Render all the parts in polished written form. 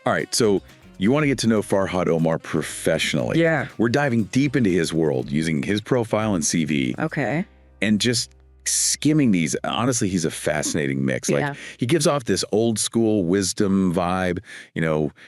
All right, so you want to get to know Farhad Omar professionally. Yeah. We're diving deep into his world using his profile and CV Okay. and just skimming these. Honestly, he's a fascinating mix. Yeah. Like, he gives off this old school wisdom vibe,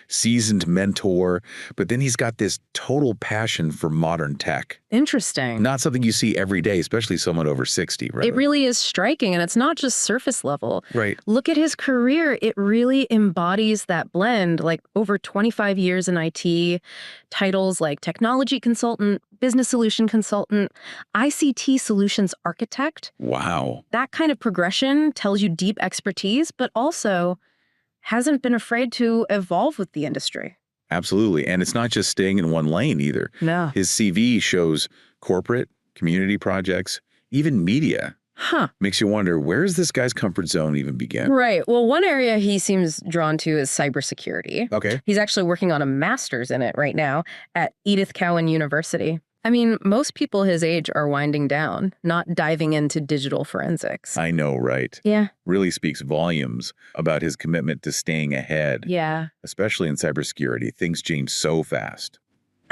seasoned mentor, but then he's got this total passion for modern tech. Interesting. Not something you see every day, especially someone over 60, right? It really is striking, and it's not just surface level. Right. Look at his career. It really embodies that blend, like over 25 years in IT, titles like technology consultant, business solution consultant, ICT solutions architect. Wow. That kind of progression tells you deep expertise, but also hasn't been afraid to evolve with the industry. Absolutely. And it's not just staying in one lane either. No. His CV shows corporate, community projects, even media. Huh. Makes you wonder, where does this guy's comfort zone even begin? Right. Well, one area he seems drawn to is cybersecurity. Okay. He's actually working on a master's in it right now at Edith Cowan University. I mean, most people his age are winding down, not diving into digital forensics. I know, right? Yeah. Really speaks volumes about his commitment to staying ahead. Yeah. Especially in cybersecurity. Things change so fast.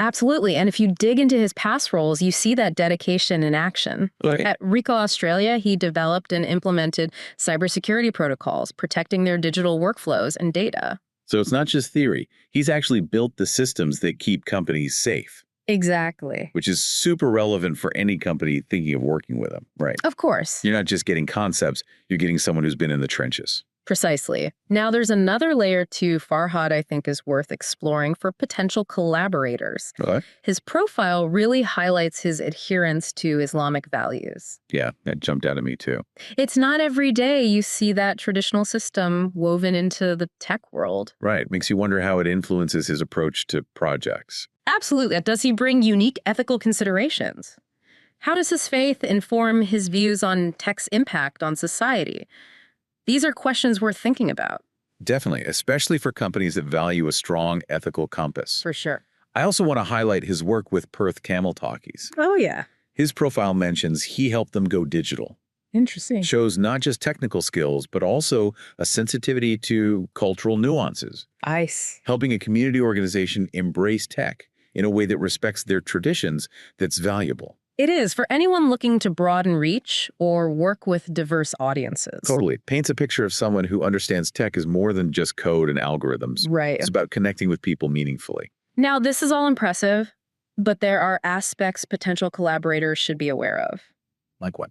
Absolutely. And if you dig into his past roles, you see that dedication in action. Right. At Ricoh Australia, he developed and implemented cybersecurity protocols, protecting their digital workflows and data. So it's not just theory. He's actually built the systems that keep companies safe. Exactly. Which is super relevant for any company thinking of working with him, right? Of course. You're not just getting concepts, you're getting someone who's been in the trenches. Precisely. Now, there's another layer to Farhad I think is worth exploring for potential collaborators. What? His profile really highlights his adherence to Islamic values. Yeah, that jumped out at me too. It's not every day you see that traditional system woven into the tech world. Right. Makes you wonder how it influences his approach to projects. Absolutely. Does he bring unique ethical considerations? How does his faith inform his views on tech's impact on society? These are questions worth thinking about. Definitely, especially for companies that value a strong ethical compass. For sure. I also want to highlight his work with Perth Camel Talkies. Oh, yeah. His profile mentions he helped them go digital. Interesting. Shows not just technical skills, but also a sensitivity to cultural nuances. Ice. Helping a community organization embrace tech in a way that respects their traditions that's valuable. It is, for anyone looking to broaden reach or work with diverse audiences. Totally. Paints a picture of someone who understands tech is more than just code and algorithms. Right. It's about connecting with people meaningfully. Now, this is all impressive, but there are aspects potential collaborators should be aware of. Like what?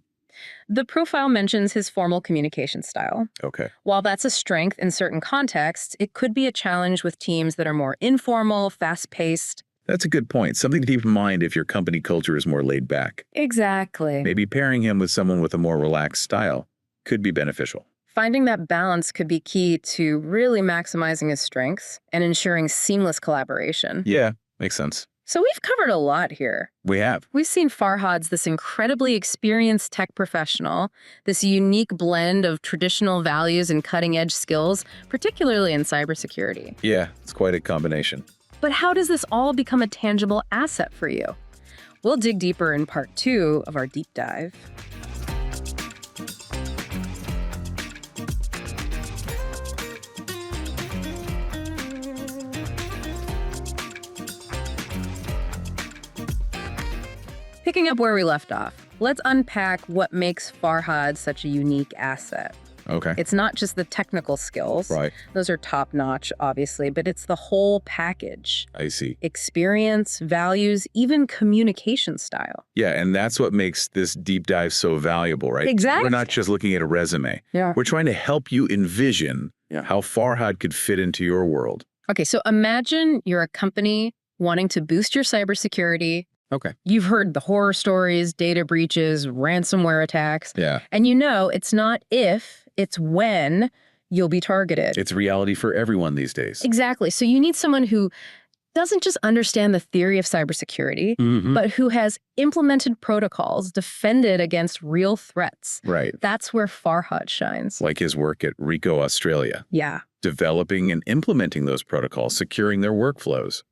The profile mentions his formal communication style. Okay. While that's a strength in certain contexts, it could be a challenge with teams that are more informal, fast-paced. That's a good point. Something to keep in mind if your company culture is more laid back. Exactly. Maybe pairing him with someone with a more relaxed style could be beneficial. Finding that balance could be key to really maximizing his strengths and ensuring seamless collaboration. Yeah, makes sense. So we've covered a lot here. We have. We've seen Farhad's this incredibly experienced tech professional, this unique blend of traditional values and cutting-edge skills, particularly in cybersecurity. Yeah, it's quite a combination. But how does this all become a tangible asset for you? We'll dig deeper in part 2 of our deep dive. Picking up where we left off, let's unpack what makes Farhad such a unique asset. Okay. It's not just the technical skills. Right. Those are top-notch, obviously, but it's the whole package. I see. Experience, values, even communication style. Yeah, and that's what makes this deep dive so valuable, right? Exactly. We're not just looking at a resume. Yeah. We're trying to help you envision how Farhad could fit into your world. Okay, so imagine you're a company wanting to boost your cybersecurity. Okay. You've heard the horror stories, data breaches, ransomware attacks. Yeah. And you know it's not if, it's when you'll be targeted. It's reality for everyone these days. Exactly. So you need someone who doesn't just understand the theory of cybersecurity, but who has implemented protocols, defended against real threats. Right. That's where Farhad shines. Like his work at Ricoh Australia. Yeah. Developing and implementing those protocols, securing their workflows.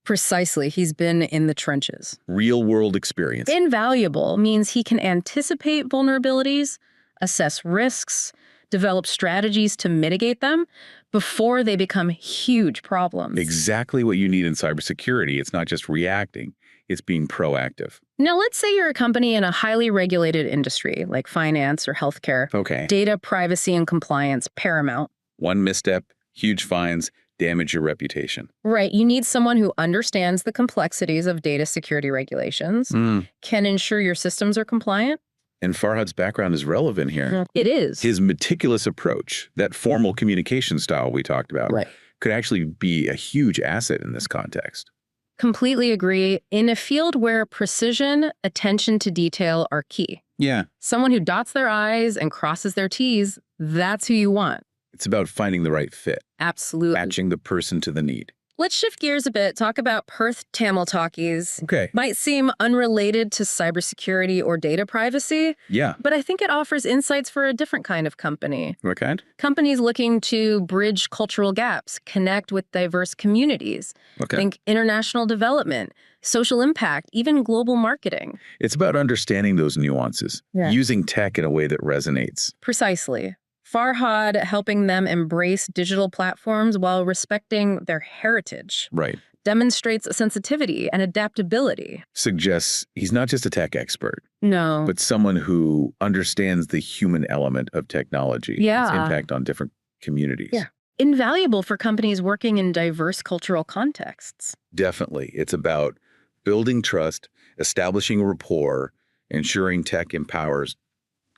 Precisely. He's been in the trenches. Real world experience. Invaluable means he can anticipate vulnerabilities, assess risks, develop strategies to mitigate them, before they become huge problems. Exactly what you need in cybersecurity. It's not just reacting, it's being proactive. Now, let's say you're a company in a highly regulated industry like finance or healthcare. Okay. Data privacy and compliance, paramount. One misstep, huge fines, damage your reputation. Right. You need someone who understands the complexities of data security regulations, can ensure your systems are compliant. And Farhad's background is relevant here. It is. His meticulous approach, that formal communication style we talked about, could actually be a huge asset in this context. Completely agree. In a field where precision, attention to detail are key. Yeah. Someone who dots their I's and crosses their T's, that's who you want. It's about finding the right fit. Absolutely. Matching the person to the need. Let's shift gears a bit, talk about Perth Tamil Talkies. Okay. Might seem unrelated to cybersecurity or data privacy. Yeah. But I think it offers insights for a different kind of company. What kind? Companies looking to bridge cultural gaps, connect with diverse communities. Okay. Think international development, social impact, even global marketing. It's about understanding those nuances, using tech in a way that resonates. Precisely. Farhad helping them embrace digital platforms while respecting their heritage. Right. Demonstrates sensitivity and adaptability. Suggests he's not just a tech expert, No. but someone who understands the human element of technology, its impact on different communities. Yeah. Invaluable for companies working in diverse cultural contexts. Definitely. It's about building trust, establishing a rapport, ensuring tech empowers,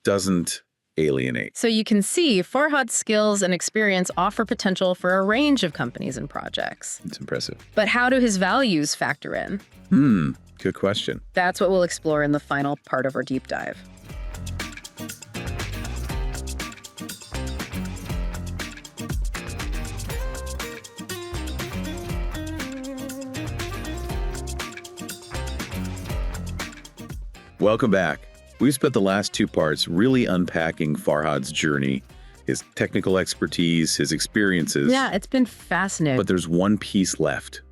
doesn't alienate. So you can see Farhad's skills and experience offer potential for a range of companies and projects. It's impressive. But how do his values factor in? Good question. That's what we'll explore in the final part of our deep dive. Welcome back. We've spent the last two parts really unpacking Farhad's journey, his technical expertise, his experiences. Yeah, it's been fascinating. But there's one piece left.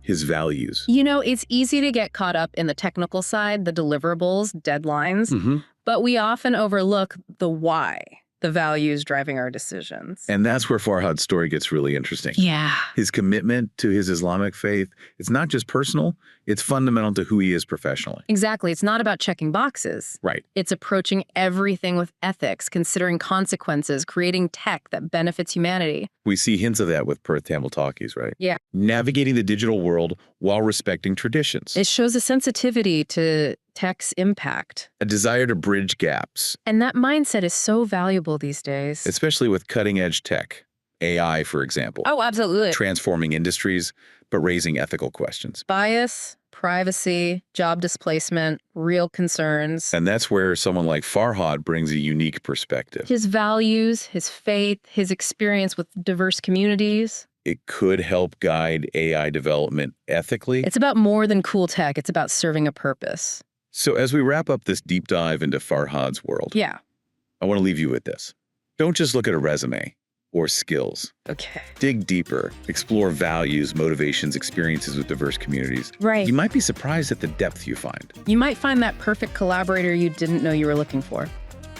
His values. You know, it's easy to get caught up in the technical side, the deliverables, deadlines, but we often overlook the why, the values driving our decisions. And that's where Farhad's story gets really interesting. Yeah. His commitment to his Islamic faith, it's not just personal, it's fundamental to who he is professionally. Exactly. It's not about checking boxes. Right. It's approaching everything with ethics, considering consequences, creating tech that benefits humanity. We see hints of that with Perth Tamil Talkies, right? Yeah. Navigating the digital world while respecting traditions. It shows a sensitivity to tech's impact. A desire to bridge gaps. And that mindset is so valuable these days. Especially with cutting-edge tech. AI, for example. Oh, absolutely. Transforming industries, but raising ethical questions. Bias, privacy, job displacement, real concerns. And that's where someone like Farhad brings a unique perspective. His values, his faith, his experience with diverse communities. It could help guide AI development ethically. It's about more than cool tech. It's about serving a purpose. So as we wrap up this deep dive into Farhad's world, I want to leave you with this. Don't just look at a resume or skills. Okay. Dig deeper, explore values, motivations, experiences with diverse communities. Right. You might be surprised at the depth you find. You might find that perfect collaborator you didn't know you were looking for.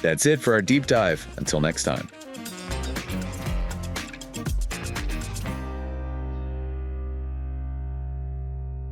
That's it for our deep dive. Until next time.